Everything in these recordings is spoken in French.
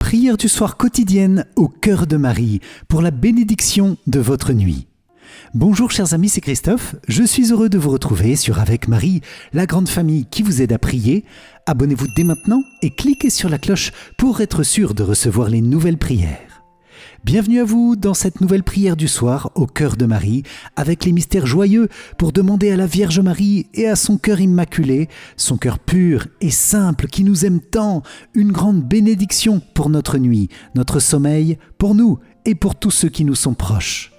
Prière du soir quotidienne au cœur de Marie pour la bénédiction de votre nuit. Bonjour chers amis, c'est Christophe. Je suis heureux de vous retrouver sur Avec Marie, la grande famille qui vous aide à prier. Abonnez-vous dès maintenant et cliquez sur la cloche pour être sûr de recevoir les nouvelles prières. Bienvenue à vous dans cette nouvelle prière du soir au cœur de Marie, avec les mystères joyeux pour demander à la Vierge Marie et à son cœur immaculé, son cœur pur et simple qui nous aime tant, une grande bénédiction pour notre nuit, notre sommeil, pour nous et pour tous ceux qui nous sont proches.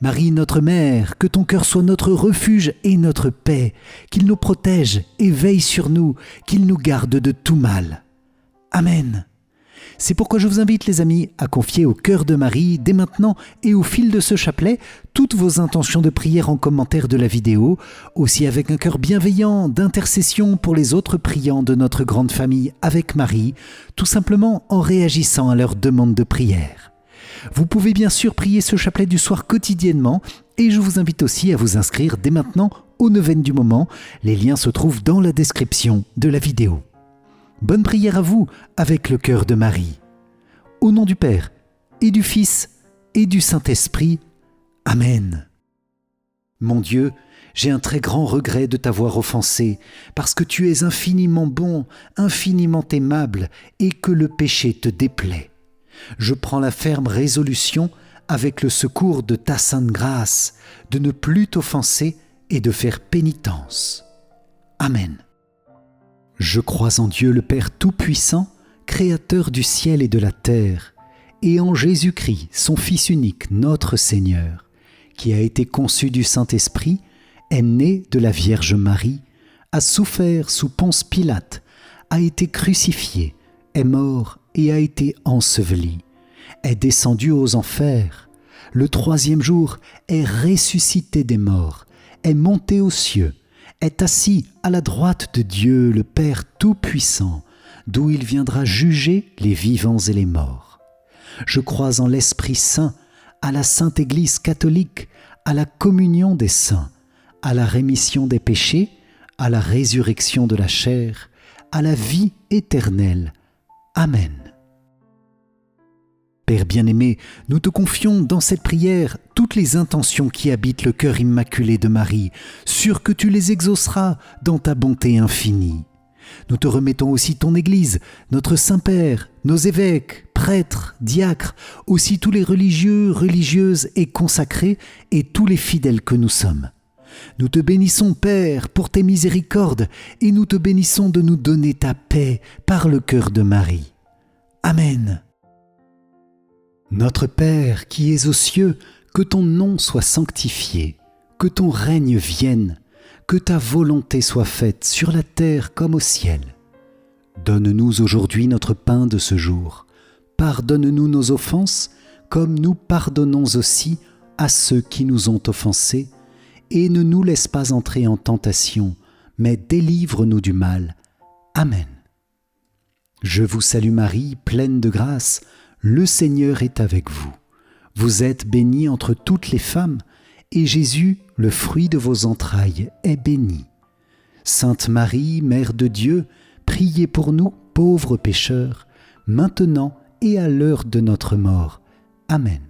Marie, notre Mère, que ton cœur soit notre refuge et notre paix, qu'il nous protège et veille sur nous, qu'il nous garde de tout mal. Amen. C'est pourquoi je vous invite, les amis, à confier au cœur de Marie, dès maintenant et au fil de ce chapelet, toutes vos intentions de prière en commentaire de la vidéo, aussi avec un cœur bienveillant d'intercession pour les autres priants de notre grande famille avec Marie, tout simplement en réagissant à leurs demandes de prière. Vous pouvez bien sûr prier ce chapelet du soir quotidiennement et je vous invite aussi à vous inscrire dès maintenant aux neuvaines du moment. Les liens se trouvent dans la description de la vidéo. Bonne prière à vous avec le cœur de Marie. Au nom du Père et du Fils et du Saint-Esprit. Amen. Mon Dieu, j'ai un très grand regret de t'avoir offensé, parce que tu es infiniment bon, infiniment aimable, et que le péché te déplaît. Je prends la ferme résolution, avec le secours de ta sainte grâce, de ne plus t'offenser et de faire pénitence. Amen. Je crois en Dieu le Père Tout-Puissant, Créateur du ciel et de la terre, et en Jésus-Christ, son Fils unique, notre Seigneur, qui a été conçu du Saint-Esprit, est né de la Vierge Marie, a souffert sous Ponce Pilate, a été crucifié, est mort et a été enseveli, est descendu aux enfers, le troisième jour est ressuscité des morts, est monté aux cieux, est assis à la droite de Dieu, le Père Tout-Puissant, d'où il viendra juger les vivants et les morts. Je crois en l'Esprit Saint, à la Sainte Église catholique, à la communion des saints, à la rémission des péchés, à la résurrection de la chair, à la vie éternelle. Amen. Père bien-aimé, nous te confions dans cette prière toutes les intentions qui habitent le cœur immaculé de Marie, sûr que tu les exauceras dans ta bonté infinie. Nous te remettons aussi ton Église, notre Saint-Père, nos évêques, prêtres, diacres, aussi tous les religieux, religieuses et consacrés et tous les fidèles que nous sommes. Nous te bénissons, Père, pour tes miséricordes et nous te bénissons de nous donner ta paix par le cœur de Marie. Amen. Notre Père qui es aux cieux, que ton nom soit sanctifié, que ton règne vienne, que ta volonté soit faite sur la terre comme au ciel. Donne-nous aujourd'hui notre pain de ce jour. Pardonne-nous nos offenses, comme nous pardonnons aussi à ceux qui nous ont offensés, et ne nous laisse pas entrer en tentation, mais délivre-nous du mal. Amen. Je vous salue Marie, pleine de grâce, le Seigneur est avec vous. Vous êtes bénie entre toutes les femmes, et Jésus, le fruit de vos entrailles, est béni. Sainte Marie, Mère de Dieu, priez pour nous, pauvres pécheurs, maintenant et à l'heure de notre mort. Amen.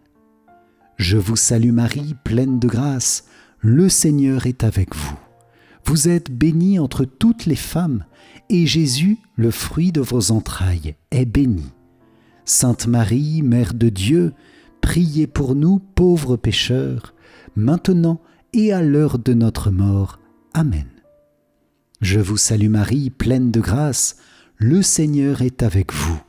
Je vous salue Marie, pleine de grâce, le Seigneur est avec vous. Vous êtes bénie entre toutes les femmes, et Jésus, le fruit de vos entrailles, est béni. Sainte Marie, Mère de Dieu, priez pour nous, pauvres pécheurs, maintenant et à l'heure de notre mort. Amen. Je vous salue Marie, pleine de grâce, le Seigneur est avec vous.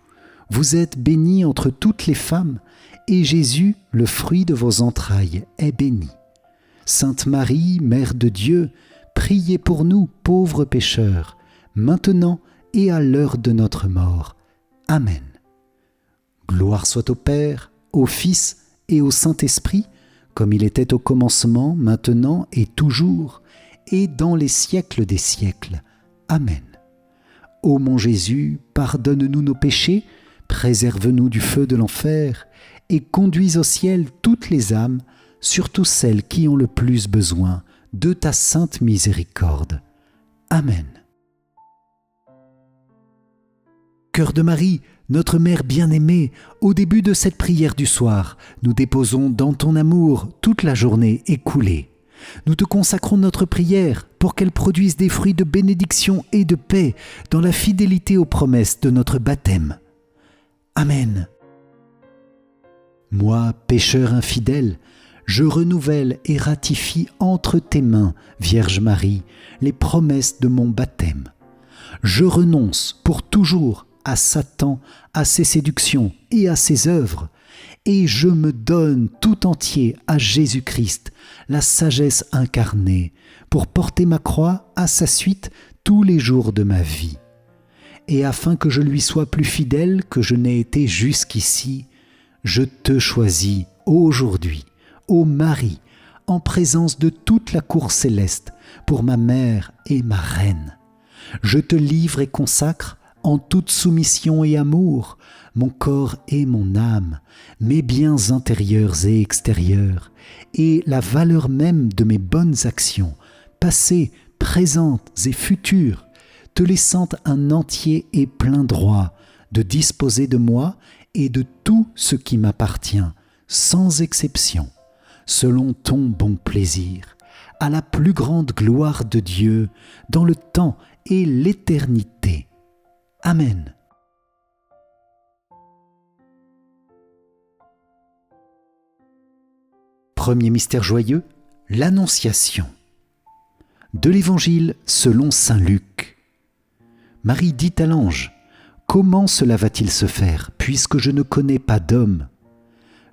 Vous êtes bénie entre toutes les femmes, et Jésus, le fruit de vos entrailles, est béni. Sainte Marie, Mère de Dieu, priez pour nous, pauvres pécheurs, maintenant et à l'heure de notre mort. Amen. Gloire soit au Père, au Fils et au Saint-Esprit, comme il était au commencement, maintenant et toujours, et dans les siècles des siècles. Amen. Ô mon Jésus, pardonne-nous nos péchés, préserve-nous du feu de l'enfer, et conduis au ciel toutes les âmes, surtout celles qui ont le plus besoin de ta sainte miséricorde. Amen. Cœur de Marie, Notre Mère bien-aimée, au début de cette prière du soir, nous déposons dans ton amour toute la journée écoulée. Nous te consacrons notre prière pour qu'elle produise des fruits de bénédiction et de paix dans la fidélité aux promesses de notre baptême. Amen. Moi, pécheur infidèle, je renouvelle et ratifie entre tes mains, Vierge Marie, les promesses de mon baptême. Je renonce pour toujours à Satan, à ses séductions et à ses œuvres, et je me donne tout entier à Jésus-Christ, la sagesse incarnée, pour porter ma croix à sa suite tous les jours de ma vie. Et afin que je lui sois plus fidèle que je n'ai été jusqu'ici, je te choisis aujourd'hui, ô Marie, en présence de toute la cour céleste, pour ma mère et ma reine. Je te livre et consacre, en toute soumission et amour, mon corps et mon âme, mes biens intérieurs et extérieurs, et la valeur même de mes bonnes actions, passées, présentes et futures, te laissant un entier et plein droit de disposer de moi et de tout ce qui m'appartient, sans exception, selon ton bon plaisir, à la plus grande gloire de Dieu, dans le temps et l'éternité. Amen. Premier mystère joyeux, l'Annonciation. De l'Évangile selon saint Luc. Marie dit à l'ange : « Comment cela va-t-il se faire, puisque je ne connais pas d'homme ?»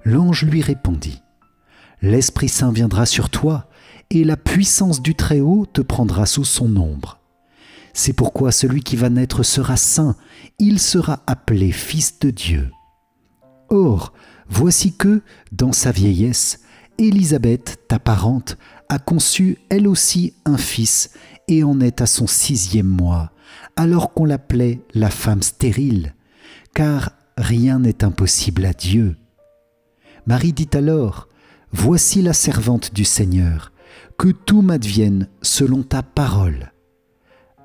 L'ange lui répondit : « L'Esprit Saint viendra sur toi, et la puissance du Très-Haut te prendra sous son ombre. C'est pourquoi celui qui va naître sera saint, il sera appelé Fils de Dieu. Or, voici que, dans sa vieillesse, Élisabeth, ta parente, a conçu elle aussi un fils, et en est à son 6e mois, alors qu'on l'appelait la femme stérile, car rien n'est impossible à Dieu. Marie dit alors : « Voici la servante du Seigneur, que tout m'advienne selon ta parole. »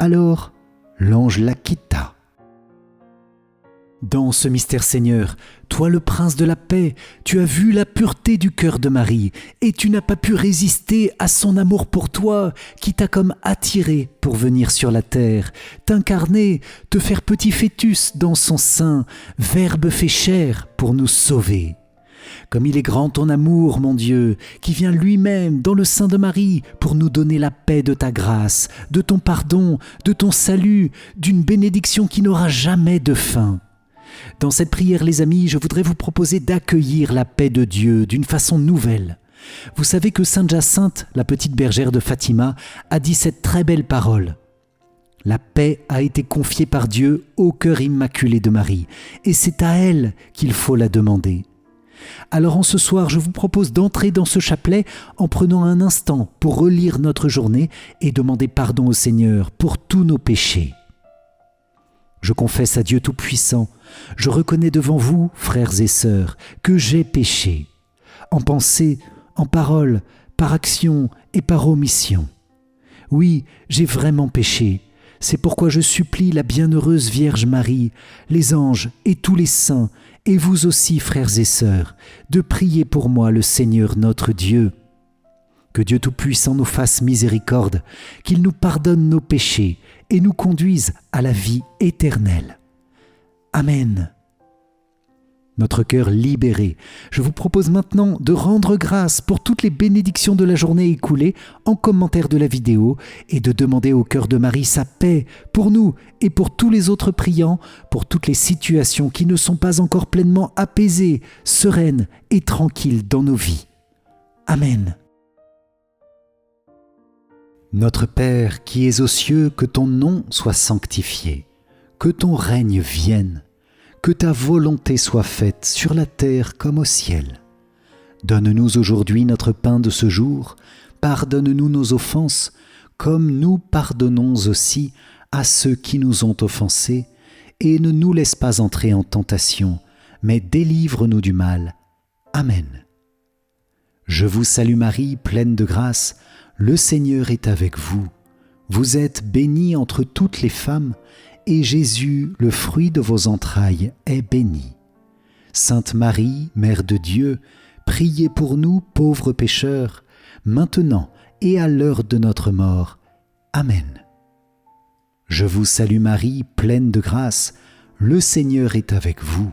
Alors l'ange la quitta. Dans ce mystère, Seigneur, toi le prince de la paix, tu as vu la pureté du cœur de Marie, et tu n'as pas pu résister à son amour pour toi, qui t'a comme attiré pour venir sur la terre, t'incarner, te faire petit fœtus dans son sein, Verbe fait chair pour nous sauver. Comme il est grand ton amour, mon Dieu, qui vient lui-même dans le sein de Marie pour nous donner la paix de ta grâce, de ton pardon, de ton salut, d'une bénédiction qui n'aura jamais de fin. Dans cette prière, les amis, je voudrais vous proposer d'accueillir la paix de Dieu d'une façon nouvelle. Vous savez que Sainte Jacinthe, la petite bergère de Fatima, a dit cette très belle parole. La paix a été confiée par Dieu au cœur immaculé de Marie, et c'est à elle qu'il faut la demander. Alors en ce soir, je vous propose d'entrer dans ce chapelet en prenant un instant pour relire notre journée et demander pardon au Seigneur pour tous nos péchés. Je confesse à Dieu Tout-Puissant, je reconnais devant vous, frères et sœurs, que j'ai péché, en pensée, en parole, par action et par omission. Oui, j'ai vraiment péché. C'est pourquoi je supplie la bienheureuse Vierge Marie, les anges et tous les saints, et vous aussi, frères et sœurs, de prier pour moi le Seigneur notre Dieu. Que Dieu Tout-Puissant nous fasse miséricorde, qu'il nous pardonne nos péchés et nous conduise à la vie éternelle. Amen. Notre cœur libéré, je vous propose maintenant de rendre grâce pour toutes les bénédictions de la journée écoulée en commentaire de la vidéo et de demander au cœur de Marie sa paix pour nous et pour tous les autres priants, pour toutes les situations qui ne sont pas encore pleinement apaisées, sereines et tranquilles dans nos vies. Amen. Notre Père qui es aux cieux, que ton nom soit sanctifié, que ton règne vienne. Que ta volonté soit faite sur la terre comme au ciel. Donne-nous aujourd'hui notre pain de ce jour. Pardonne-nous nos offenses, comme nous pardonnons aussi à ceux qui nous ont offensés. Et ne nous laisse pas entrer en tentation, mais délivre-nous du mal. Amen. Je vous salue Marie, pleine de grâce. Le Seigneur est avec vous. Vous êtes bénie entre toutes les femmes, et Jésus, le fruit de vos entrailles, est béni. Sainte Marie, Mère de Dieu, priez pour nous pauvres pécheurs, maintenant et à l'heure de notre mort. Amen. Je vous salue Marie, pleine de grâce, le Seigneur est avec vous.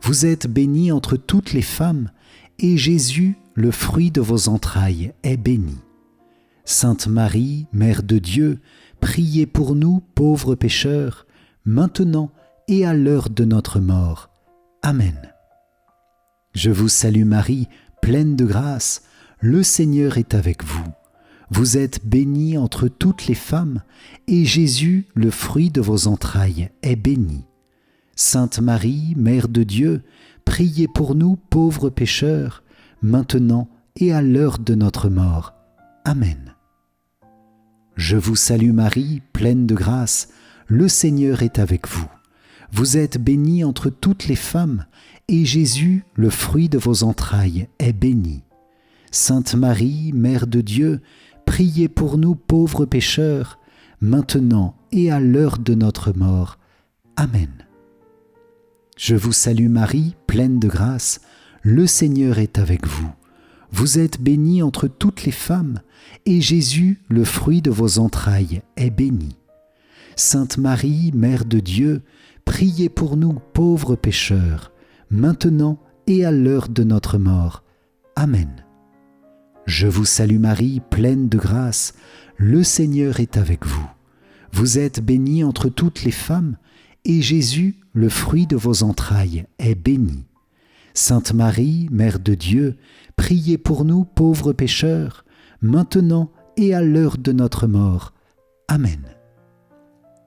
Vous êtes bénie entre toutes les femmes, et Jésus, le fruit de vos entrailles, est béni. Sainte Marie, Mère de Dieu, priez pour nous pauvres pécheurs, maintenant et à l'heure de notre mort. Amen. Je vous salue Marie, pleine de grâce, le Seigneur est avec vous. Vous êtes bénie entre toutes les femmes, et Jésus, le fruit de vos entrailles, est béni. Sainte Marie, Mère de Dieu, priez pour nous pauvres pécheurs, maintenant et à l'heure de notre mort. Amen. Je vous salue Marie, pleine de grâce, le Seigneur est avec vous. Vous êtes bénie entre toutes les femmes, et Jésus, le fruit de vos entrailles, est béni. Sainte Marie, Mère de Dieu, priez pour nous pauvres pécheurs, maintenant et à l'heure de notre mort. Amen. Je vous salue Marie, pleine de grâce, le Seigneur est avec vous. Vous êtes bénie entre toutes les femmes, et Jésus, le fruit de vos entrailles, est béni. Sainte Marie, Mère de Dieu, priez pour nous pauvres pécheurs, maintenant et à l'heure de notre mort. Amen. Je vous salue Marie, pleine de grâce, le Seigneur est avec vous. Vous êtes bénie entre toutes les femmes, et Jésus, le fruit de vos entrailles, est béni. Sainte Marie, Mère de Dieu, priez pour nous pauvres pécheurs, maintenant et à l'heure de notre mort. Amen.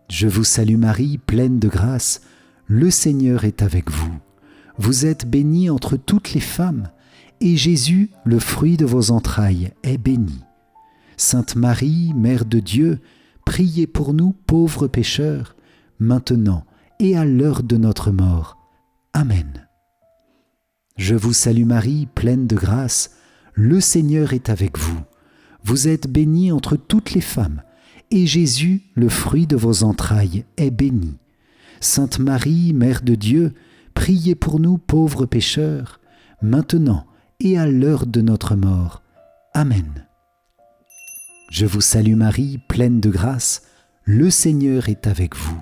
Je vous salue Marie, pleine de grâce, le Seigneur est avec vous. Vous êtes bénie entre toutes les femmes, et Jésus, le fruit de vos entrailles, est béni. Sainte Marie, Mère de Dieu, priez pour nous pauvres pécheurs, maintenant et à l'heure de notre mort. Amen. Je vous salue Marie, pleine de grâce, le Seigneur est avec vous. Vous êtes bénie entre toutes les femmes, et Jésus, le fruit de vos entrailles, est béni. Sainte Marie, Mère de Dieu, priez pour nous pauvres pécheurs, maintenant et à l'heure de notre mort. Amen. Je vous salue Marie, pleine de grâce, le Seigneur est avec vous.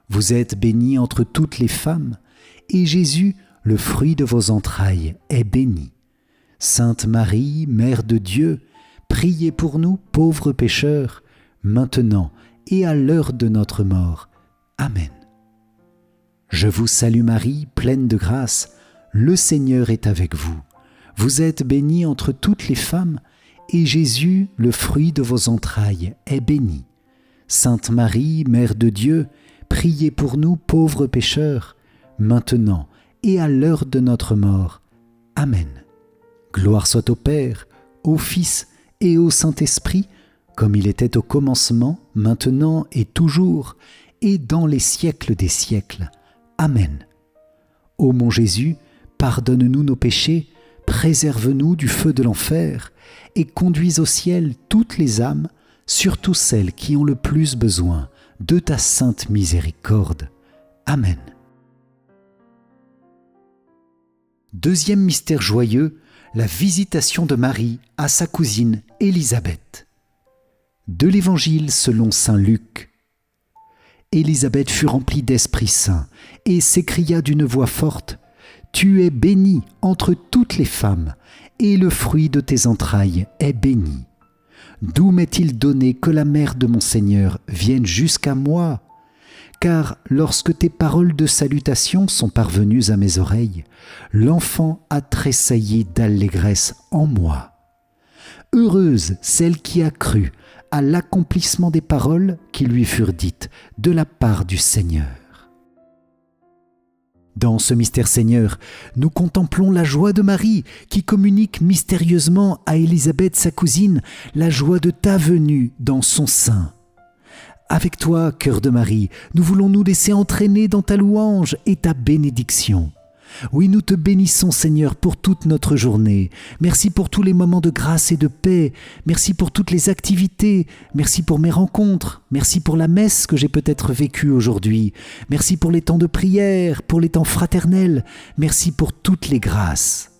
Vous êtes bénie entre toutes les femmes, et Jésus, le fruit de vos entrailles, est béni. Sainte Marie, Mère de Dieu, priez pour nous pauvres pécheurs, maintenant et à l'heure de notre mort. Amen. Je vous salue Marie, pleine de grâce, le Seigneur est avec vous. Vous êtes bénie entre toutes les femmes, et Jésus, le fruit de vos entrailles, est béni. Sainte Marie, Mère de Dieu, priez pour nous pauvres pécheurs, maintenant et à l'heure de notre mort. Amen. Gloire soit au Père, au Fils et au Saint-Esprit, comme il était au commencement, maintenant et toujours, et dans les siècles des siècles. Amen. Ô mon Jésus, pardonne-nous nos péchés, préserve-nous du feu de l'enfer, et conduis au ciel toutes les âmes, surtout celles qui ont le plus besoin de ta sainte miséricorde. Amen. Deuxième mystère joyeux, la visitation de Marie à sa cousine Élisabeth. De l'Évangile selon saint Luc. Élisabeth fut remplie d'Esprit Saint et s'écria d'une voix forte : « Tu es bénie entre toutes les femmes, et le fruit de tes entrailles est béni. D'où m'est-il donné que la mère de mon Seigneur vienne jusqu'à moi ? Car lorsque tes paroles de salutation sont parvenues à mes oreilles, l'enfant a tressailli d'allégresse en moi. Heureuse celle qui a cru à l'accomplissement des paroles qui lui furent dites de la part du Seigneur. » Dans ce mystère Seigneur, nous contemplons la joie de Marie qui communique mystérieusement à Élisabeth, sa cousine, la joie de ta venue dans son sein. Avec toi, cœur de Marie, nous voulons nous laisser entraîner dans ta louange et ta bénédiction. Oui, nous te bénissons Seigneur pour toute notre journée. Merci pour tous les moments de grâce et de paix. Merci pour toutes les activités. Merci pour mes rencontres. Merci pour la messe que j'ai peut-être vécue aujourd'hui. Merci pour les temps de prière, pour les temps fraternels. Merci pour toutes les grâces.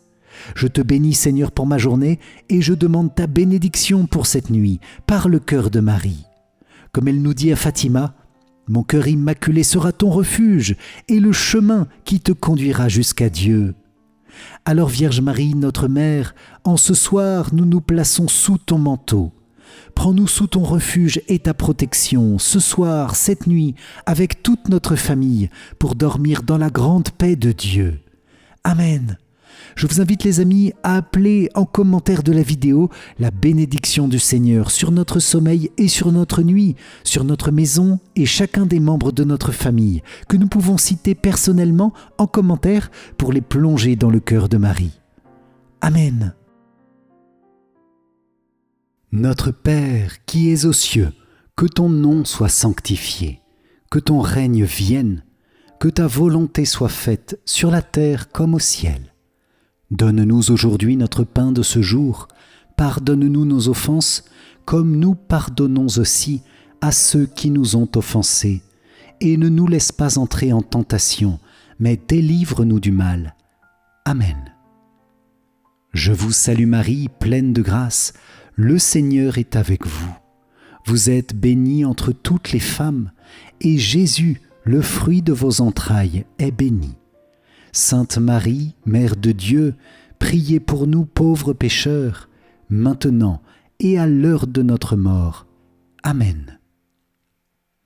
Je te bénis Seigneur pour ma journée et je demande ta bénédiction pour cette nuit, par le cœur de Marie. Comme elle nous dit à Fatima, mon cœur immaculé sera ton refuge et le chemin qui te conduira jusqu'à Dieu. Alors Vierge Marie, notre Mère, en ce soir nous nous plaçons sous ton manteau. Prends-nous sous ton refuge et ta protection, ce soir, cette nuit, avec toute notre famille, pour dormir dans la grande paix de Dieu. Amen. Je vous invite les amis à appeler en commentaire de la vidéo la bénédiction du Seigneur sur notre sommeil et sur notre nuit, sur notre maison et chacun des membres de notre famille, que nous pouvons citer personnellement en commentaire pour les plonger dans le cœur de Marie. Amen. Notre Père qui es aux cieux, que ton nom soit sanctifié, que ton règne vienne, que ta volonté soit faite sur la terre comme au ciel. Donne-nous aujourd'hui notre pain de ce jour. Pardonne-nous nos offenses, comme nous pardonnons aussi à ceux qui nous ont offensés. Et ne nous laisse pas entrer en tentation, mais délivre-nous du mal. Amen. Je vous salue Marie, pleine de grâce. Le Seigneur est avec vous. Vous êtes bénie entre toutes les femmes, et Jésus, le fruit de vos entrailles, est béni. Sainte Marie, Mère de Dieu, priez pour nous pauvres pécheurs, maintenant et à l'heure de notre mort. Amen.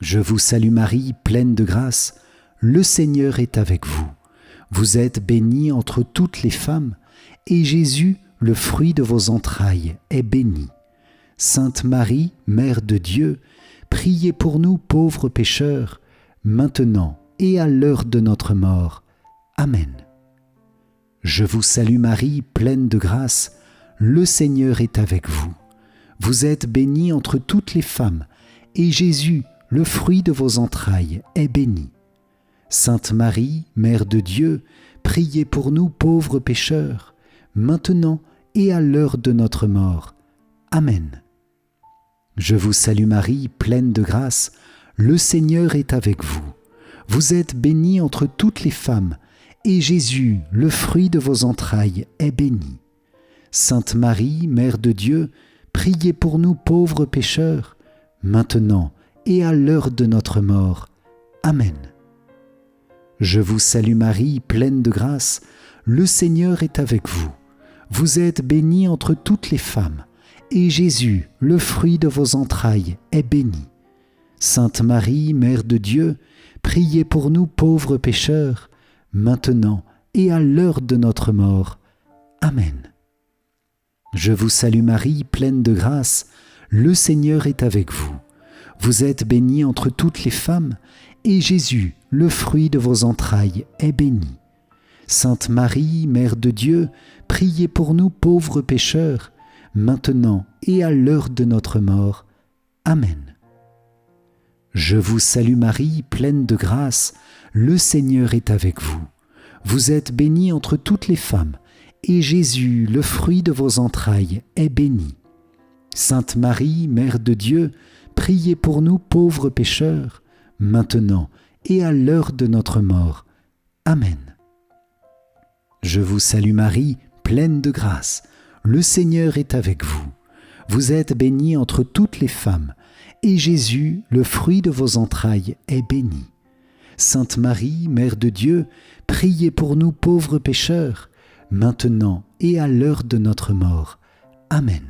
Je vous salue Marie, pleine de grâce, le Seigneur est avec vous. Vous êtes bénie entre toutes les femmes, et Jésus, le fruit de vos entrailles, est béni. Sainte Marie, Mère de Dieu, priez pour nous pauvres pécheurs, maintenant et à l'heure de notre mort. Amen. Je vous salue Marie, pleine de grâce, le Seigneur est avec vous. Vous êtes bénie entre toutes les femmes, et Jésus, le fruit de vos entrailles, est béni. Sainte Marie, Mère de Dieu, priez pour nous pauvres pécheurs, maintenant et à l'heure de notre mort. Amen. Je vous salue Marie, pleine de grâce, le Seigneur est avec vous. Vous êtes bénie entre toutes les femmes, et Jésus, le fruit de vos entrailles, est béni. Sainte Marie, Mère de Dieu, priez pour nous pauvres pécheurs, maintenant et à l'heure de notre mort. Amen. Je vous salue Marie, pleine de grâce, le Seigneur est avec vous. Vous êtes bénie entre toutes les femmes, et Jésus, le fruit de vos entrailles, est béni. Sainte Marie, Mère de Dieu, priez pour nous pauvres pécheurs, maintenant et à l'heure de notre mort. Amen. Je vous salue Marie, pleine de grâce, le Seigneur est avec vous. Vous êtes bénie entre toutes les femmes, et Jésus, le fruit de vos entrailles, est béni. Sainte Marie, Mère de Dieu, priez pour nous pauvres pécheurs, maintenant et à l'heure de notre mort. Amen. Je vous salue Marie, pleine de grâce, le Seigneur est avec vous. Vous êtes bénie entre toutes les femmes, et Jésus, le fruit de vos entrailles, est béni. Sainte Marie, Mère de Dieu, priez pour nous pauvres pécheurs, maintenant et à l'heure de notre mort. Amen. Je vous salue Marie, pleine de grâce, le Seigneur est avec vous. Vous êtes bénie entre toutes les femmes, et Jésus, le fruit de vos entrailles, est béni. Sainte Marie, Mère de Dieu, priez pour nous pauvres pécheurs, maintenant et à l'heure de notre mort. Amen.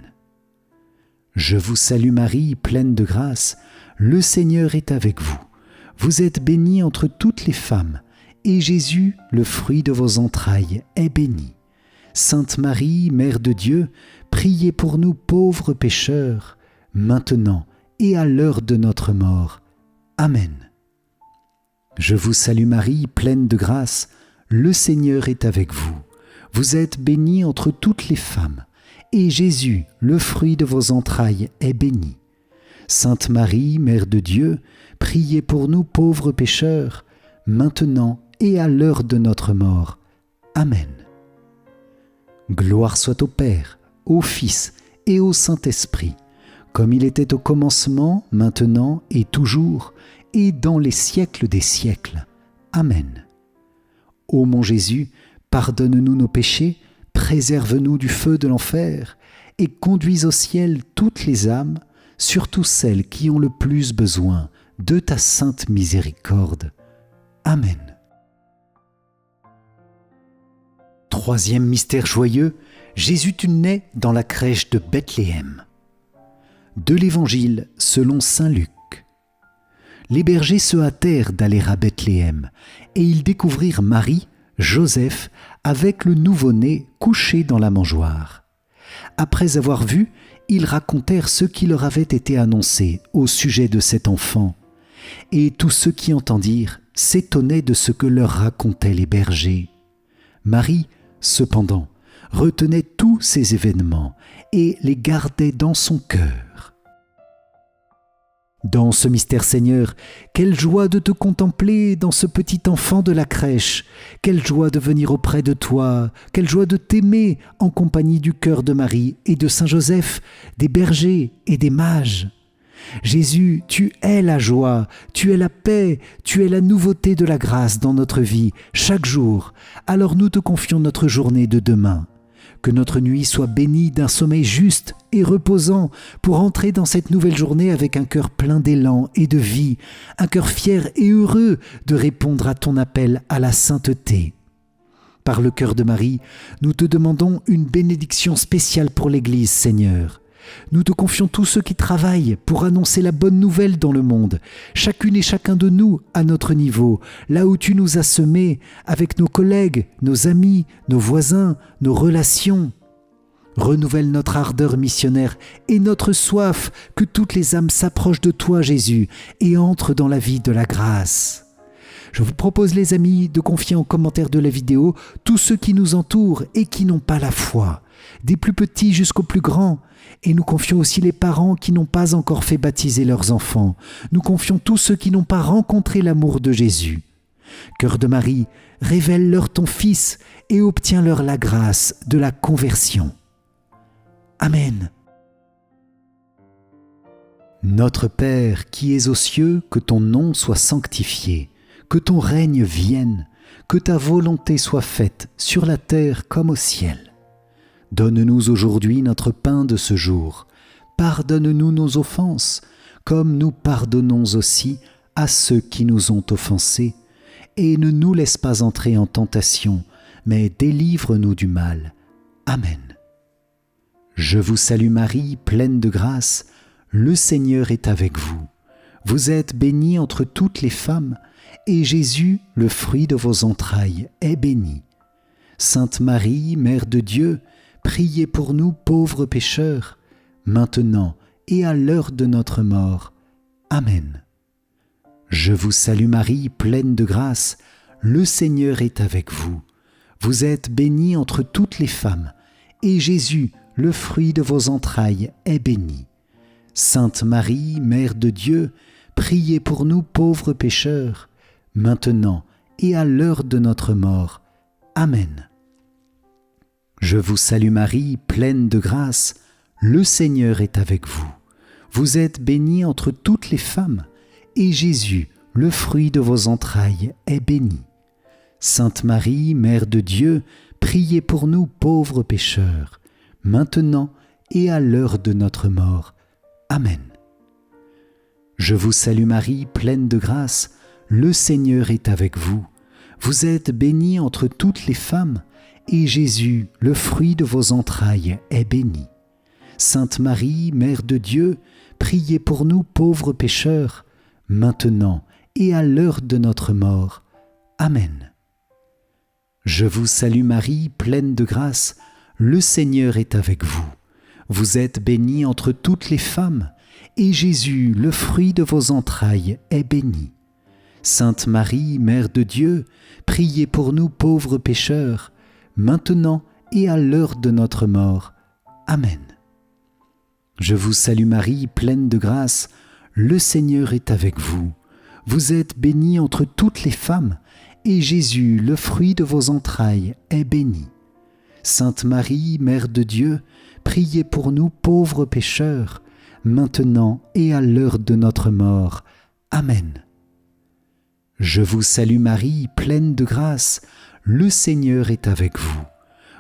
Je vous salue Marie, pleine de grâce, le Seigneur est avec vous. Vous êtes bénie entre toutes les femmes, et Jésus, le fruit de vos entrailles, est béni. Sainte Marie, Mère de Dieu, priez pour nous pauvres pécheurs, maintenant et à l'heure de notre mort. Amen. Je vous salue Marie, pleine de grâce, le Seigneur est avec vous. Vous êtes bénie entre toutes les femmes, et Jésus, le fruit de vos entrailles, est béni. Sainte Marie, Mère de Dieu, priez pour nous pauvres pécheurs, maintenant et à l'heure de notre mort. Amen. Gloire soit au Père, au Fils et au Saint-Esprit, comme il était au commencement, maintenant et toujours, et dans les siècles des siècles. Amen. Ô mon Jésus, pardonne-nous nos péchés, préserve-nous du feu de l'enfer, et conduis au ciel toutes les âmes, surtout celles qui ont le plus besoin de ta sainte miséricorde. Amen. Troisième mystère joyeux, Jésus naît dans la crèche de Bethléem. De l'Évangile selon saint Luc. Les bergers se hâtèrent d'aller à Bethléem, et ils découvrirent Marie, Joseph, avec le nouveau-né couché dans la mangeoire. Après avoir vu, ils racontèrent ce qui leur avait été annoncé au sujet de cet enfant. Et tous ceux qui entendirent s'étonnaient de ce que leur racontaient les bergers. Marie, cependant, retenait tous ces événements et les gardait dans son cœur. Dans ce mystère, Seigneur, quelle joie de te contempler dans ce petit enfant de la crèche, quelle joie de venir auprès de toi, quelle joie de t'aimer en compagnie du cœur de Marie et de Saint Joseph, des bergers et des mages. Jésus, tu es la joie, tu es la paix, tu es la nouveauté de la grâce dans notre vie, chaque jour. Alors nous te confions notre journée de demain. Que notre nuit soit bénie d'un sommeil juste et reposant pour entrer dans cette nouvelle journée avec un cœur plein d'élan et de vie, un cœur fier et heureux de répondre à ton appel à la sainteté. Par le cœur de Marie, nous te demandons une bénédiction spéciale pour l'Église, Seigneur. Nous te confions tous ceux qui travaillent pour annoncer la bonne nouvelle dans le monde, chacune et chacun de nous à notre niveau, là où tu nous as semés, avec nos collègues, nos amis, nos voisins, nos relations. Renouvelle notre ardeur missionnaire et notre soif que toutes les âmes s'approchent de toi, Jésus, et entrent dans la vie de la grâce. Je vous propose, les amis, de confier en commentaire de la vidéo tous ceux qui nous entourent et qui n'ont pas la foi, des plus petits jusqu'aux plus grands. Et nous confions aussi les parents qui n'ont pas encore fait baptiser leurs enfants. Nous confions tous ceux qui n'ont pas rencontré l'amour de Jésus. Cœur de Marie, révèle-leur ton Fils et obtiens-leur la grâce de la conversion. Amen. Notre Père qui es aux cieux, que ton nom soit sanctifié, que ton règne vienne, que ta volonté soit faite sur la terre comme au ciel. Donne-nous aujourd'hui notre pain de ce jour. Pardonne-nous nos offenses, comme nous pardonnons aussi à ceux qui nous ont offensés. Et ne nous laisse pas entrer en tentation, mais délivre-nous du mal. Amen. Je vous salue Marie, pleine de grâce, le Seigneur est avec vous. Vous êtes bénie entre toutes les femmes, et Jésus, le fruit de vos entrailles, est béni. Sainte Marie, Mère de Dieu, priez pour nous pauvres pécheurs, maintenant et à l'heure de notre mort. Amen. Je vous salue Marie, pleine de grâce, le Seigneur est avec vous. Vous êtes bénie entre toutes les femmes, et Jésus, le fruit de vos entrailles, est béni. Sainte Marie, Mère de Dieu, priez pour nous pauvres pécheurs, maintenant et à l'heure de notre mort. Amen. Je vous salue Marie, pleine de grâce, le Seigneur est avec vous. Vous êtes bénie entre toutes les femmes, et Jésus, le fruit de vos entrailles, est béni. Sainte Marie, Mère de Dieu, priez pour nous pauvres pécheurs, maintenant et à l'heure de notre mort. Amen. Je vous salue Marie, pleine de grâce, le Seigneur est avec vous. Vous êtes bénie entre toutes les femmes, et Jésus, le fruit de vos entrailles, est béni. Sainte Marie, Mère de Dieu, priez pour nous pauvres pécheurs, maintenant et à l'heure de notre mort. Amen. Je vous salue Marie, pleine de grâce, le Seigneur est avec vous. Vous êtes bénie entre toutes les femmes, et Jésus, le fruit de vos entrailles, est béni. Sainte Marie, Mère de Dieu, priez pour nous pauvres pécheurs, maintenant et à l'heure de notre mort. Amen. Je vous salue Marie, pleine de grâce, le Seigneur est avec vous. Vous êtes bénie entre toutes les femmes, et Jésus, le fruit de vos entrailles, est béni. Sainte Marie, Mère de Dieu, priez pour nous pauvres pécheurs, maintenant et à l'heure de notre mort. Amen. Je vous salue Marie, pleine de grâce, le Seigneur est avec vous.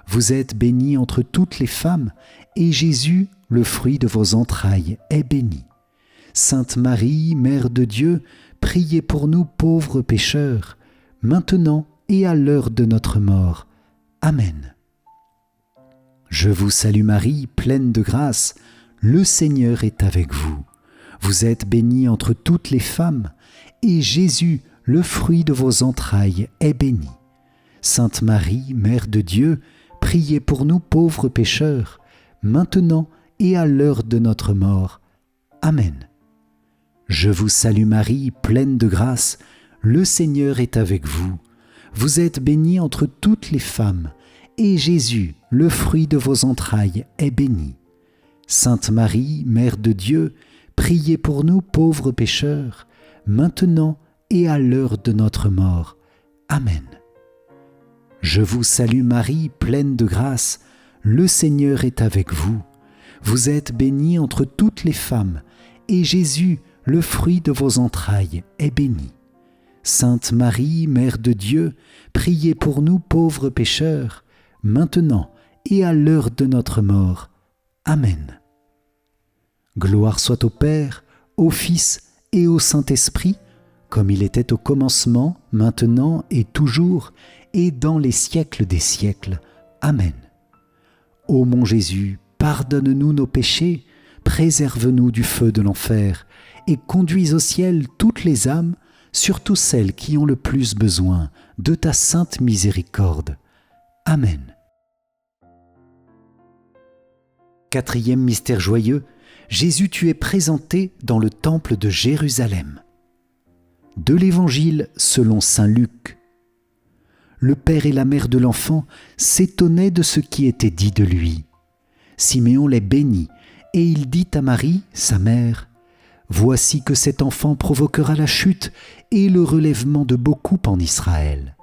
Vous êtes bénie entre toutes les femmes, et Jésus, le fruit de vos entrailles, est béni. Sainte Marie, Mère de Dieu, priez pour nous pauvres pécheurs, maintenant et à l'heure de notre mort. Amen. Je vous salue Marie, pleine de grâce, le Seigneur est avec vous. Vous êtes bénie entre toutes les femmes, et Jésus, le fruit de vos entrailles, est béni. Sainte Marie, Mère de Dieu, priez pour nous pauvres pécheurs, maintenant et à l'heure de notre mort. Amen. Je vous salue Marie, pleine de grâce, le Seigneur est avec vous. Vous êtes bénie entre toutes les femmes, et Jésus, le fruit de vos entrailles, est béni. Sainte Marie, Mère de Dieu, priez pour nous pauvres pécheurs, maintenant et à l'heure de notre mort. Amen. Je vous salue Marie, pleine de grâce, le Seigneur est avec vous. Vous êtes bénie entre toutes les femmes, et Jésus, le fruit de vos entrailles, est béni. Sainte Marie, Mère de Dieu, priez pour nous pauvres pécheurs, maintenant et à l'heure de notre mort. Amen. Gloire soit au Père, au Fils et au Saint-Esprit, comme il était au commencement, maintenant et toujours, et dans les siècles des siècles. Amen. Ô mon Jésus, pardonne-nous nos péchés, préserve-nous du feu de l'enfer, et conduis au ciel toutes les âmes, surtout celles qui ont le plus besoin de ta sainte miséricorde. Amen. Quatrième mystère joyeux, Jésus tu es présenté dans le temple de Jérusalem. De l'Évangile selon saint Luc. Le père et la mère de l'enfant s'étonnaient de ce qui était dit de lui. Siméon les bénit, et il dit à Marie, sa mère, « Voici que cet enfant provoquera la chute et le relèvement de beaucoup en Israël.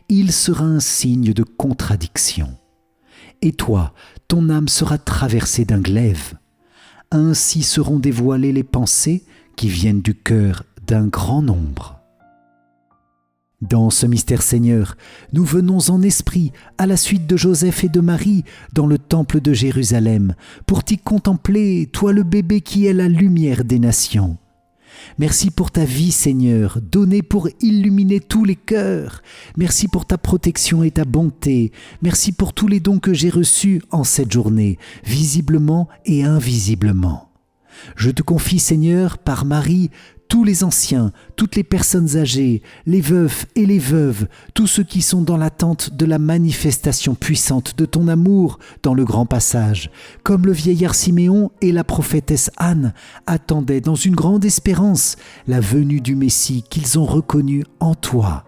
Il sera un signe de contradiction. Et toi, ton âme sera traversée d'un glaive. Ainsi seront dévoilées les pensées qui viennent du cœur d'un grand nombre. » Dans ce mystère Seigneur, nous venons en esprit à la suite de Joseph et de Marie dans le temple de Jérusalem pour t'y contempler, toi le bébé qui est la lumière des nations. Merci pour ta vie Seigneur, donnée pour illuminer tous les cœurs. Merci pour ta protection et ta bonté. Merci pour tous les dons que j'ai reçus en cette journée, visiblement et invisiblement. Je te confie Seigneur, par Marie, tous les anciens, toutes les personnes âgées, les veufs et les veuves, tous ceux qui sont dans l'attente de la manifestation puissante de ton amour dans le grand passage, comme le vieillard Siméon et la prophétesse Anne attendaient dans une grande espérance la venue du Messie qu'ils ont reconnu en toi.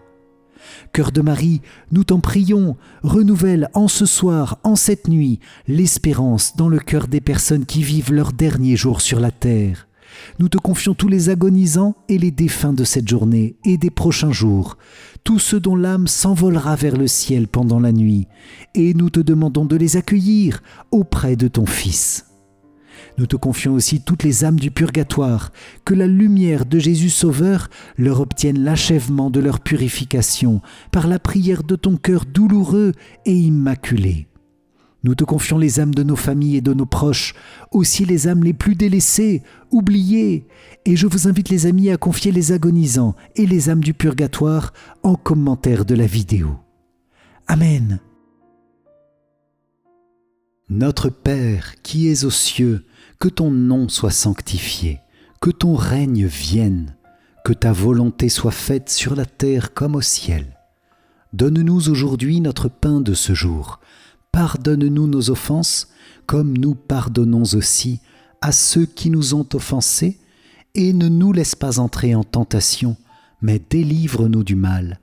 Cœur de Marie, nous t'en prions, renouvelle en ce soir, en cette nuit, l'espérance dans le cœur des personnes qui vivent leurs derniers jours sur la terre. Nous te confions tous les agonisants et les défunts de cette journée et des prochains jours, tous ceux dont l'âme s'envolera vers le ciel pendant la nuit, et nous te demandons de les accueillir auprès de ton Fils. Nous te confions aussi toutes les âmes du purgatoire, que la lumière de Jésus Sauveur leur obtienne l'achèvement de leur purification par la prière de ton cœur douloureux et immaculé. Nous te confions les âmes de nos familles et de nos proches, aussi les âmes les plus délaissées, oubliées, et je vous invite les amis à confier les agonisants et les âmes du purgatoire en commentaire de la vidéo. Amen. Notre Père qui es aux cieux, que ton nom soit sanctifié, que ton règne vienne, que ta volonté soit faite sur la terre comme au ciel. Donne-nous aujourd'hui notre pain de ce jour. Pardonne-nous nos offenses, comme nous pardonnons aussi à ceux qui nous ont offensés, et ne nous laisse pas entrer en tentation, mais délivre-nous du mal.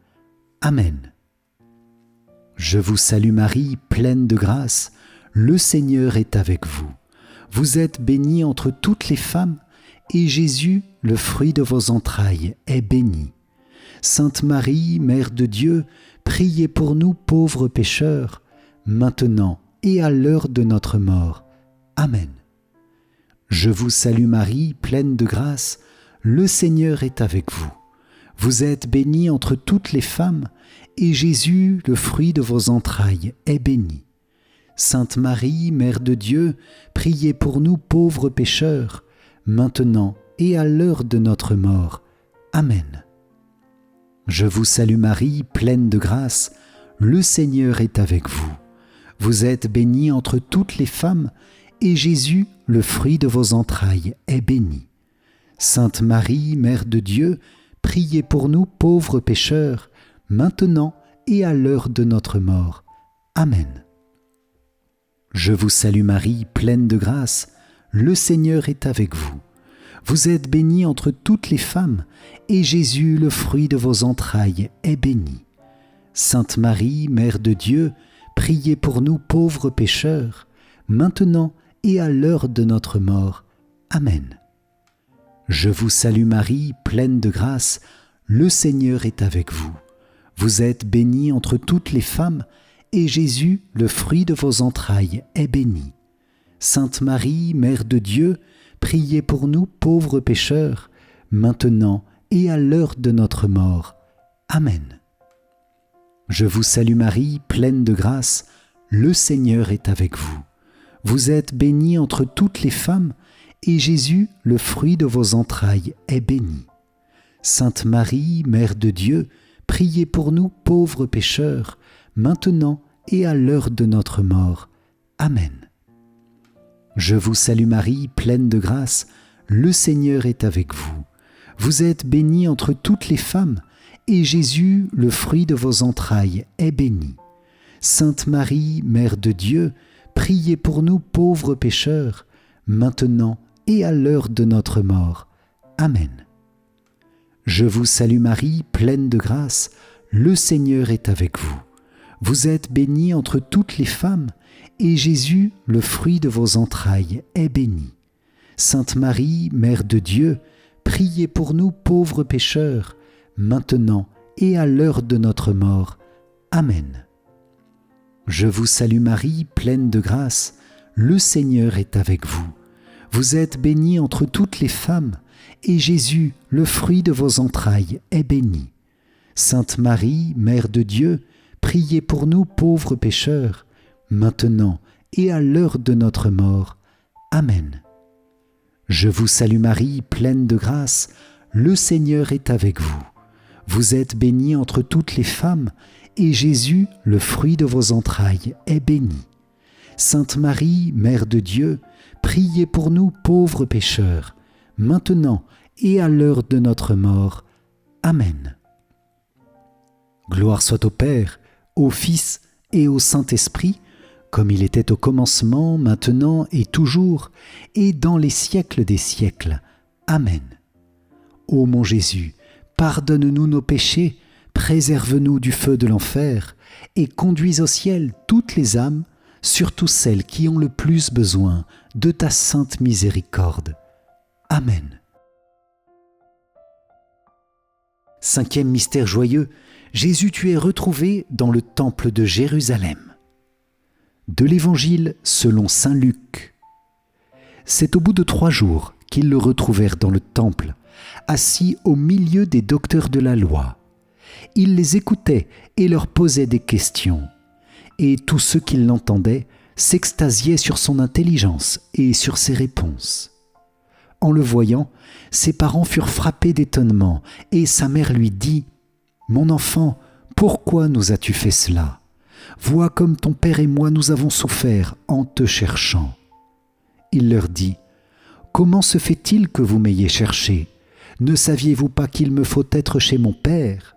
Amen. Je vous salue Marie, pleine de grâce, le Seigneur est avec vous. Vous êtes bénie entre toutes les femmes, et Jésus, le fruit de vos entrailles, est béni. Sainte Marie, Mère de Dieu, priez pour nous pauvres pécheurs, maintenant et à l'heure de notre mort. Amen. Je vous salue Marie, pleine de grâce, le Seigneur est avec vous. Vous êtes bénie entre toutes les femmes, et Jésus, le fruit de vos entrailles, est béni. Sainte Marie, Mère de Dieu, priez pour nous pauvres pécheurs, maintenant et à l'heure de notre mort. Amen. Je vous salue Marie, pleine de grâce, le Seigneur est avec vous. Vous êtes bénie entre toutes les femmes, et Jésus, le fruit de vos entrailles, est béni. Sainte Marie, Mère de Dieu, priez pour nous pauvres pécheurs, maintenant et à l'heure de notre mort. Amen. Je vous salue Marie, pleine de grâce, le Seigneur est avec vous. Vous êtes bénie entre toutes les femmes, et Jésus, le fruit de vos entrailles, est béni. Sainte Marie, Mère de Dieu, priez pour nous pauvres pécheurs, maintenant et à l'heure de notre mort. Amen. Je vous salue Marie, pleine de grâce, le Seigneur est avec vous. Vous êtes bénie entre toutes les femmes, et Jésus, le fruit de vos entrailles, est béni. Sainte Marie, Mère de Dieu, priez pour nous pauvres pécheurs, maintenant et à l'heure de notre mort. Amen. Je vous salue Marie, pleine de grâce, le Seigneur est avec vous. Vous êtes bénie entre toutes les femmes, et Jésus, le fruit de vos entrailles, est béni. Sainte Marie, Mère de Dieu, priez pour nous pauvres pécheurs, maintenant et à l'heure de notre mort. Amen. Je vous salue Marie, pleine de grâce, le Seigneur est avec vous. Vous êtes bénie entre toutes les femmes, et Jésus, le fruit de vos entrailles, est béni. Sainte Marie, Mère de Dieu, priez pour nous pauvres pécheurs, maintenant et à l'heure de notre mort. Amen. Je vous salue Marie, pleine de grâce, le Seigneur est avec vous. Vous êtes bénie entre toutes les femmes, et Jésus, le fruit de vos entrailles, est béni. Sainte Marie, Mère de Dieu, priez pour nous pauvres pécheurs, maintenant et à l'heure de notre mort. Amen. Je vous salue Marie, pleine de grâce, le Seigneur est avec vous. Vous êtes bénie entre toutes les femmes, et Jésus, le fruit de vos entrailles, est béni. Sainte Marie, Mère de Dieu, priez pour nous pauvres pécheurs, maintenant et à l'heure de notre mort. Amen. Je vous salue Marie, pleine de grâce, le Seigneur est avec vous. Vous êtes bénie entre toutes les femmes, et Jésus, le fruit de vos entrailles, est béni. Sainte Marie, Mère de Dieu, priez pour nous pauvres pécheurs, maintenant et à l'heure de notre mort. Amen. Gloire soit au Père, au Fils et au Saint-Esprit, comme il était au commencement, maintenant et toujours, et dans les siècles des siècles. Amen. Ô mon Jésus, pardonne-nous nos péchés, préserve-nous du feu de l'enfer, et conduis au ciel toutes les âmes, surtout celles qui ont le plus besoin de ta sainte miséricorde. Amen. Cinquième mystère joyeux, Jésus tu es retrouvé dans le temple de Jérusalem. De l'Évangile selon saint Luc. C'est au bout de 3 jours qu'ils le retrouvèrent dans le temple, assis au milieu des docteurs de la loi. Il les écoutait et leur posait des questions. Et tous ceux qui l'entendaient s'extasiaient sur son intelligence et sur ses réponses. En le voyant, ses parents furent frappés d'étonnement, et sa mère lui dit « Mon enfant, pourquoi nous as-tu fait cela ? Vois comme ton père et moi nous avons souffert en te cherchant. » Il leur dit « Comment se fait-il que vous m'ayez cherché ? Ne saviez-vous pas qu'il me faut être chez mon père ?»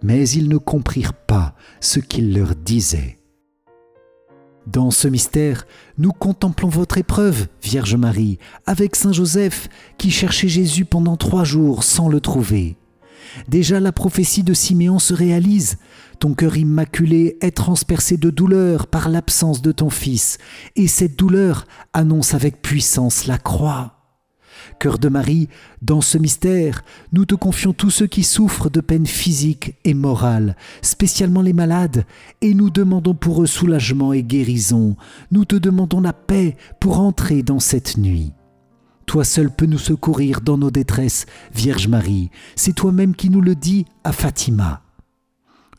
Mais ils ne comprirent pas ce qu'il leur disait. Dans ce mystère, nous contemplons votre épreuve, Vierge Marie, avec Saint Joseph, qui cherchait Jésus pendant 3 jours sans le trouver. Déjà la prophétie de Siméon se réalise. Ton cœur immaculé est transpercé de douleur par l'absence de ton Fils, et cette douleur annonce avec puissance la croix. Cœur de Marie, dans ce mystère, nous te confions tous ceux qui souffrent de peines physiques et morales, spécialement les malades, et nous demandons pour eux soulagement et guérison. Nous te demandons la paix pour entrer dans cette nuit. Toi seul peux nous secourir dans nos détresses, Vierge Marie. C'est toi-même qui nous le dis à Fatima.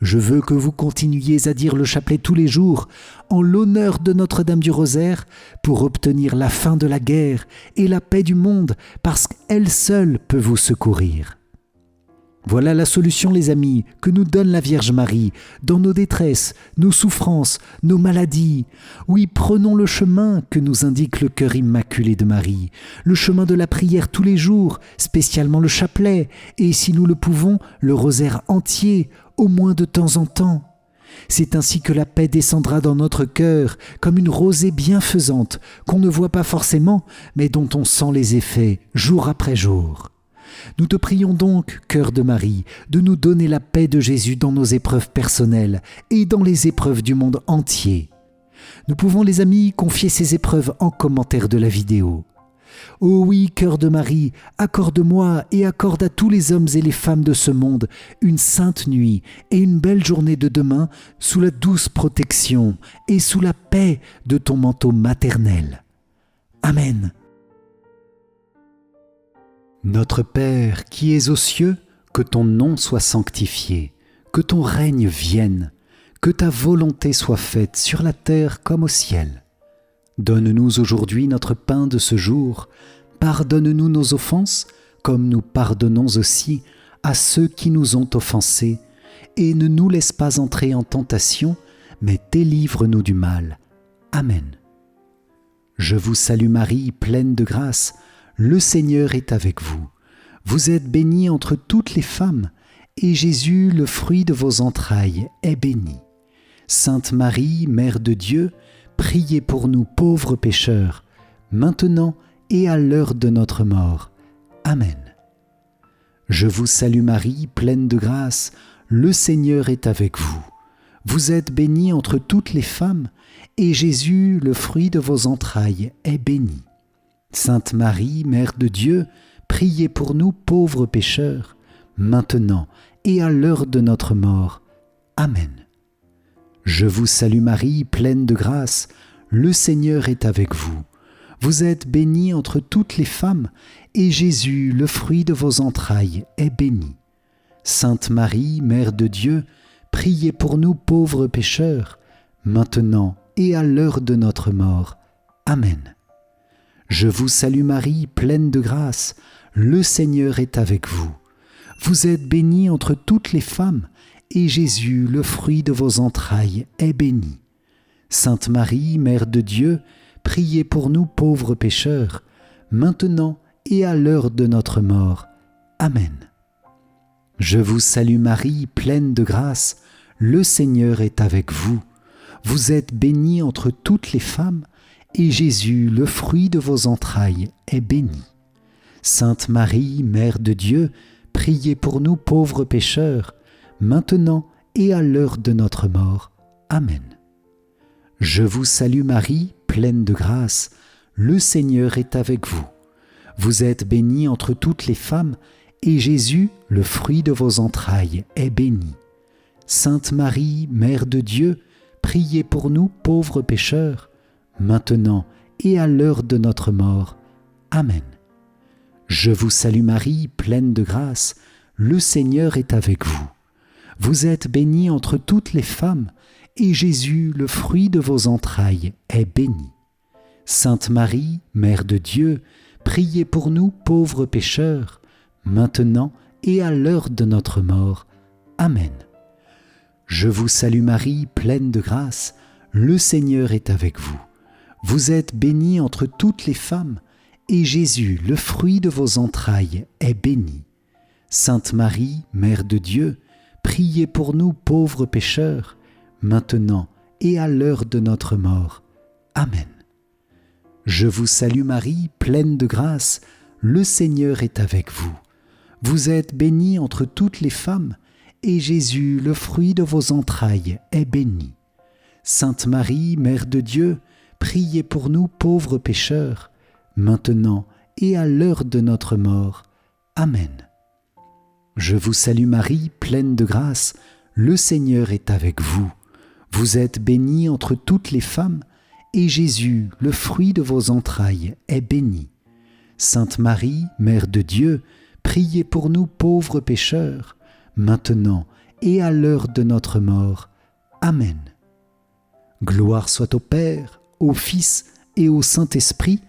Je veux que vous continuiez à dire le chapelet tous les jours en l'honneur de Notre-Dame du Rosaire pour obtenir la fin de la guerre et la paix du monde parce qu'elle seule peut vous secourir. Voilà la solution, les amis, que nous donne la Vierge Marie dans nos détresses, nos souffrances, nos maladies. Oui, prenons le chemin que nous indique le cœur immaculé de Marie, le chemin de la prière tous les jours, spécialement le chapelet, et si nous le pouvons, le rosaire entier, au moins de temps en temps. C'est ainsi que la paix descendra dans notre cœur comme une rosée bienfaisante qu'on ne voit pas forcément, mais dont on sent les effets jour après jour. Nous te prions donc, cœur de Marie, de nous donner la paix de Jésus dans nos épreuves personnelles et dans les épreuves du monde entier. Nous pouvons, les amis, confier ces épreuves en commentaire de la vidéo. Oh oui, cœur de Marie, accorde-moi et accorde à tous les hommes et les femmes de ce monde une sainte nuit et une belle journée de demain sous la douce protection et sous la paix de ton manteau maternel. Amen. Notre Père qui es aux cieux, que ton nom soit sanctifié, que ton règne vienne, que ta volonté soit faite sur la terre comme au ciel. Donne-nous aujourd'hui notre pain de ce jour. Pardonne-nous nos offenses, comme nous pardonnons aussi à ceux qui nous ont offensés. Et ne nous laisse pas entrer en tentation, mais délivre-nous du mal. Amen. Je vous salue Marie, pleine de grâce. Le Seigneur est avec vous. Vous êtes bénie entre toutes les femmes, et Jésus, le fruit de vos entrailles, est béni. Sainte Marie, Mère de Dieu, priez pour nous pauvres pécheurs, maintenant et à l'heure de notre mort. Amen. Je vous salue Marie, pleine de grâce, le Seigneur est avec vous. Vous êtes bénie entre toutes les femmes, et Jésus, le fruit de vos entrailles, est béni. Sainte Marie, Mère de Dieu, priez pour nous pauvres pécheurs, maintenant et à l'heure de notre mort. Amen. Je vous salue Marie, pleine de grâce, le Seigneur est avec vous. Vous êtes bénie entre toutes les femmes, et Jésus, le fruit de vos entrailles, est béni. Sainte Marie, Mère de Dieu, priez pour nous pauvres pécheurs, maintenant et à l'heure de notre mort. Amen. Je vous salue Marie, pleine de grâce, le Seigneur est avec vous. Vous êtes bénie entre toutes les femmes, et Jésus, le fruit de vos entrailles, est béni. Sainte Marie, Mère de Dieu, priez pour nous pauvres pécheurs, maintenant et à l'heure de notre mort. Amen. Je vous salue Marie, pleine de grâce, le Seigneur est avec vous. Vous êtes bénie entre toutes les femmes, et Jésus, le fruit de vos entrailles, est béni. Sainte Marie, Mère de Dieu, priez pour nous pauvres pécheurs, maintenant et à l'heure de notre mort. Amen. Je vous salue Marie, pleine de grâce, le Seigneur est avec vous. Vous êtes bénie entre toutes les femmes, et Jésus, le fruit de vos entrailles, est béni. Sainte Marie, Mère de Dieu, priez pour nous pauvres pécheurs, maintenant et à l'heure de notre mort. Amen. Je vous salue Marie, pleine de grâce, le Seigneur est avec vous. Vous êtes bénie entre toutes les femmes, et Jésus, le fruit de vos entrailles, est béni. Sainte Marie, Mère de Dieu, priez pour nous pauvres pécheurs, maintenant et à l'heure de notre mort. Amen. Je vous salue Marie, pleine de grâce, le Seigneur est avec vous. Vous êtes bénie entre toutes les femmes, et Jésus, le fruit de vos entrailles, est béni. Sainte Marie, Mère de Dieu, priez pour nous pauvres pécheurs, maintenant et à l'heure de notre mort. Amen. Je vous salue Marie, pleine de grâce, le Seigneur est avec vous. Vous êtes bénie entre toutes les femmes, et Jésus, le fruit de vos entrailles, est béni. Sainte Marie, Mère de Dieu, priez pour nous pauvres pécheurs, maintenant et à l'heure de notre mort. Amen. Je vous salue Marie, pleine de grâce, le Seigneur est avec vous. Vous êtes bénie entre toutes les femmes, et Jésus, le fruit de vos entrailles, est béni. Sainte Marie, Mère de Dieu, priez pour nous pauvres pécheurs, maintenant et à l'heure de notre mort. Amen. Gloire soit au Père, au Fils et au Saint-Esprit,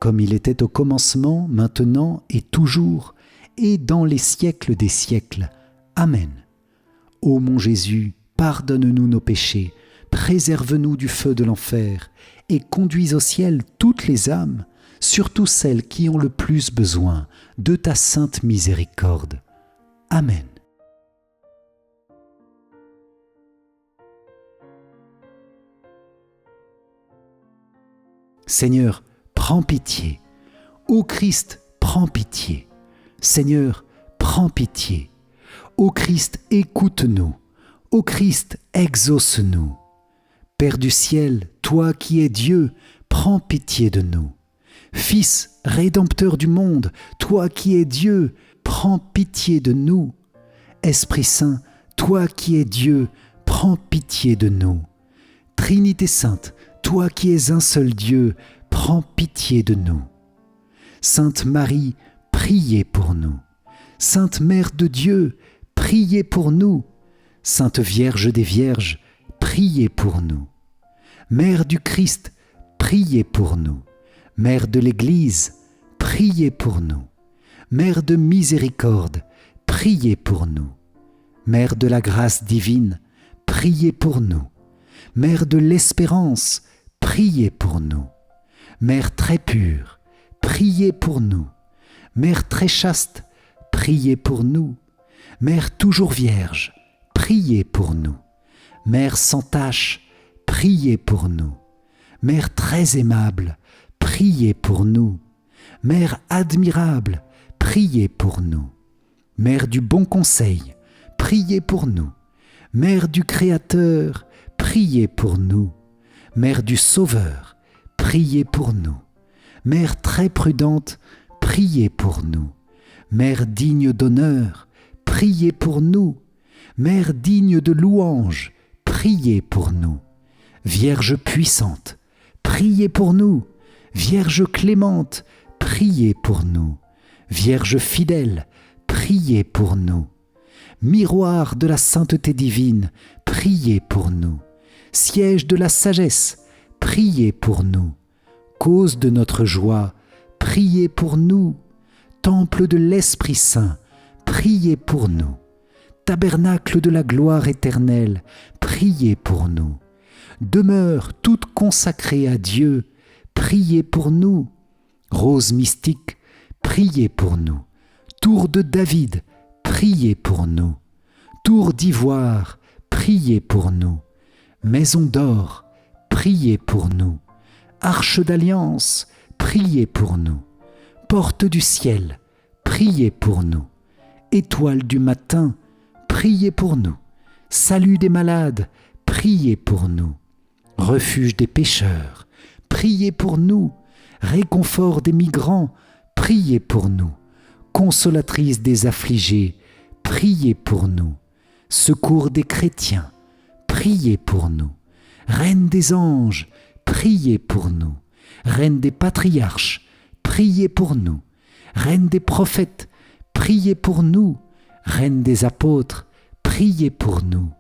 comme il était au commencement, maintenant et toujours, et dans les siècles des siècles. Amen. Ô mon Jésus, pardonne-nous nos péchés, préserve-nous du feu de l'enfer, et conduis au ciel toutes les âmes, surtout celles qui ont le plus besoin de ta sainte miséricorde. Amen. Seigneur, prends pitié. Ô Christ, prends pitié. Seigneur, prends pitié. Ô Christ, écoute-nous. Ô Christ, exauce-nous. Père du ciel, toi qui es Dieu, prends pitié de nous. Fils, Rédempteur du monde, toi qui es Dieu, prends pitié de nous. Esprit Saint, toi qui es Dieu, prends pitié de nous. Trinité Sainte, toi qui es un seul Dieu, prends pitié de nous. Sainte Marie, priez pour nous. Sainte Mère de Dieu, priez pour nous. Sainte Vierge des Vierges, priez pour nous. Mère du Christ, priez pour nous. Mère de l'Église, priez pour nous. Mère de miséricorde, priez pour nous. Mère de la grâce divine, priez pour nous. Mère de l'espérance, priez pour nous. Mère très pure, priez pour nous. Mère très chaste, priez pour nous. Mère toujours vierge, priez pour nous. Mère sans tache, priez pour nous. Mère très aimable, priez pour nous. Mère admirable, priez pour nous. Mère du bon conseil, priez pour nous. Mère du Créateur, priez pour nous. Mère du Sauveur, priez pour nous. Mère très prudente, priez pour nous. Mère digne d'honneur, priez pour nous. Mère digne de louange, priez pour nous. Vierge puissante, priez pour nous. Vierge clémente, priez pour nous. Vierge fidèle, priez pour nous. Miroir de la sainteté divine, priez pour nous. Siège de la sagesse, priez pour nous. Cause de notre joie, priez pour nous. Temple de l'Esprit Saint, priez pour nous. Tabernacle de la gloire éternelle, priez pour nous. Demeure toute consacrée à Dieu, priez pour nous. Rose mystique, priez pour nous. Tour de David, priez pour nous. Tour d'ivoire, priez pour nous. Maison d'or, priez pour nous. Arche d'alliance, priez pour nous. Porte du ciel, priez pour nous. Étoile du matin, priez pour nous. Salut des malades, priez pour nous. Refuge des pécheurs, priez pour nous. Réconfort des migrants, priez pour nous. Consolatrice des affligés, priez pour nous. Secours des chrétiens, priez pour nous. Reine des anges, priez pour nous. Reine des patriarches, priez pour nous. Reine des prophètes, priez pour nous. Reine des apôtres, priez pour nous.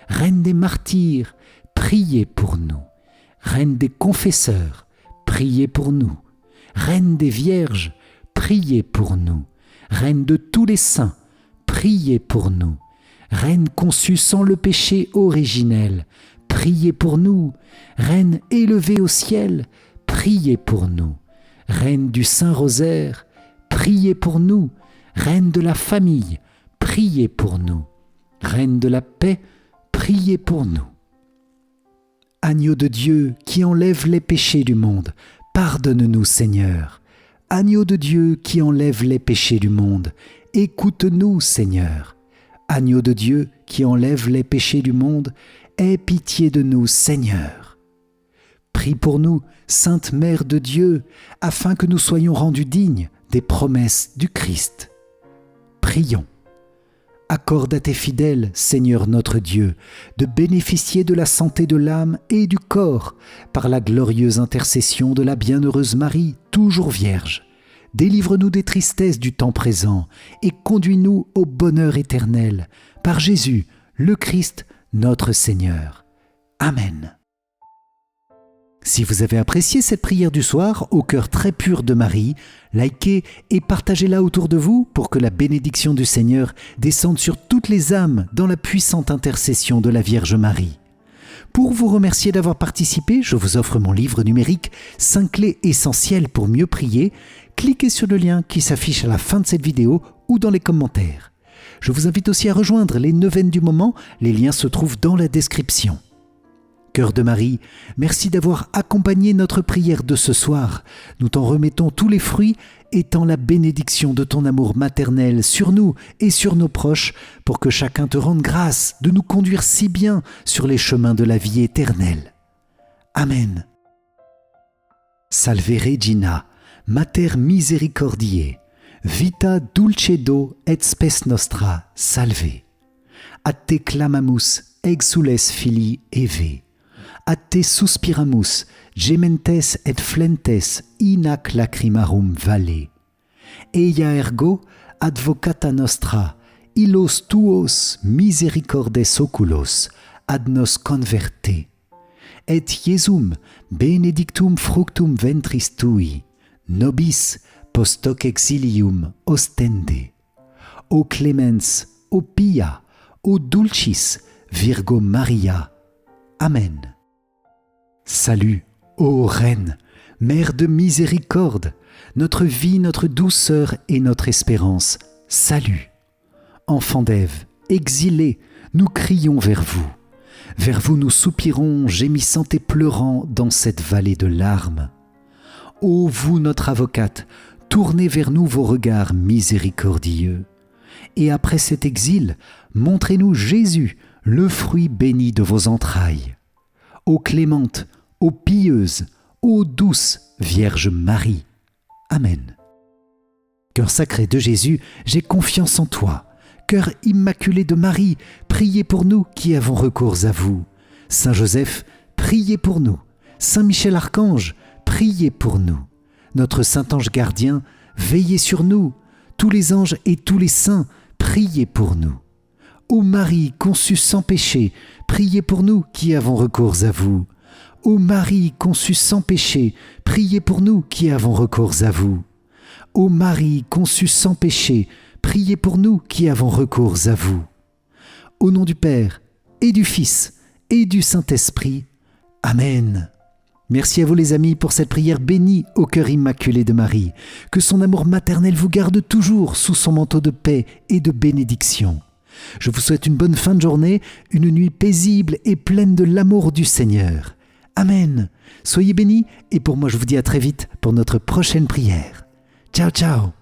Reine des martyrs, priez pour nous. Reine des confesseurs, priez pour nous. Reine des vierges, priez pour nous. Reine de tous les saints, priez pour nous. Reine conçue sans le péché originel, priez pour nous. Reine élevée au ciel, priez pour nous. Reine du Saint-Rosaire, priez pour nous. Reine de la famille, priez pour nous. Reine de la paix, priez pour nous. Agneau de Dieu qui enlève les péchés du monde, pardonne-nous Seigneur. Agneau de Dieu qui enlève les péchés du monde, écoute-nous Seigneur. Agneau de Dieu qui enlève les péchés du monde, aie pitié de nous Seigneur. Prie pour nous, Sainte Mère de Dieu, afin que nous soyons rendus dignes des promesses du Christ. Prions. Accorde à tes fidèles, Seigneur notre Dieu, de bénéficier de la santé de l'âme et du corps par la glorieuse intercession de la bienheureuse Marie, toujours vierge. Délivre-nous des tristesses du temps présent et conduis-nous au bonheur éternel, par Jésus, le Christ, notre Seigneur. Amen. Si vous avez apprécié cette prière du soir au cœur très pur de Marie, likez et partagez-la autour de vous pour que la bénédiction du Seigneur descende sur toutes les âmes dans la puissante intercession de la Vierge Marie. Pour vous remercier d'avoir participé, je vous offre mon livre numérique « 5 clés essentielles pour mieux prier ». Cliquez sur le lien qui s'affiche à la fin de cette vidéo ou dans les commentaires. Je vous invite aussi à rejoindre les neuvaines du moment, les liens se trouvent dans la description. Cœur de Marie, merci d'avoir accompagné notre prière de ce soir. Nous t'en remettons tous les fruits, étant la bénédiction de ton amour maternel sur nous et sur nos proches, pour que chacun te rende grâce de nous conduire si bien sur les chemins de la vie éternelle. Amen. Salve Regina, Mater misericordiae, vita dulcedo et spes nostra, salve. A te clamamus, exules filii Eve. A te suspiramus, gementes et flentes in ac lacrimarum valle. Eia ergo, advocata nostra, illos tuos misericordes oculos, ad nos converte. Et Iesum benedictum fructum ventris tui, nobis post hoc exilium ostende. O clemens, o pia, o dulcis, Virgo Maria. Amen. Salut, ô Reine, Mère de miséricorde, notre vie, notre douceur et notre espérance. Salut. Enfants d'Ève, exilés, nous crions vers vous. Vers vous nous soupirons, gémissant et pleurant dans cette vallée de larmes. Ô vous, notre avocate, tournez vers nous vos regards miséricordieux. Et après cet exil, montrez-nous Jésus, le fruit béni de vos entrailles. Ô clémente, ô pieuse, ô douce Vierge Marie. Amen. Cœur sacré de Jésus, j'ai confiance en toi. Cœur immaculé de Marie, priez pour nous qui avons recours à vous. Saint Joseph, priez pour nous. Saint Michel Archange, priez pour nous. Notre Saint Ange gardien, veillez sur nous. Tous les anges et tous les saints, priez pour nous. Ô Marie conçue sans péché, priez pour nous qui avons recours à vous. Ô Marie conçue sans péché, priez pour nous qui avons recours à vous. Ô Marie conçue sans péché, priez pour nous qui avons recours à vous. Au nom du Père, et du Fils, et du Saint-Esprit. Amen. Merci à vous les amis pour cette prière bénie au cœur immaculé de Marie. Que son amour maternel vous garde toujours sous son manteau de paix et de bénédiction. Je vous souhaite une bonne fin de journée, une nuit paisible et pleine de l'amour du Seigneur. Amen. Soyez bénis et pour moi je vous dis à très vite pour notre prochaine prière. Ciao, ciao.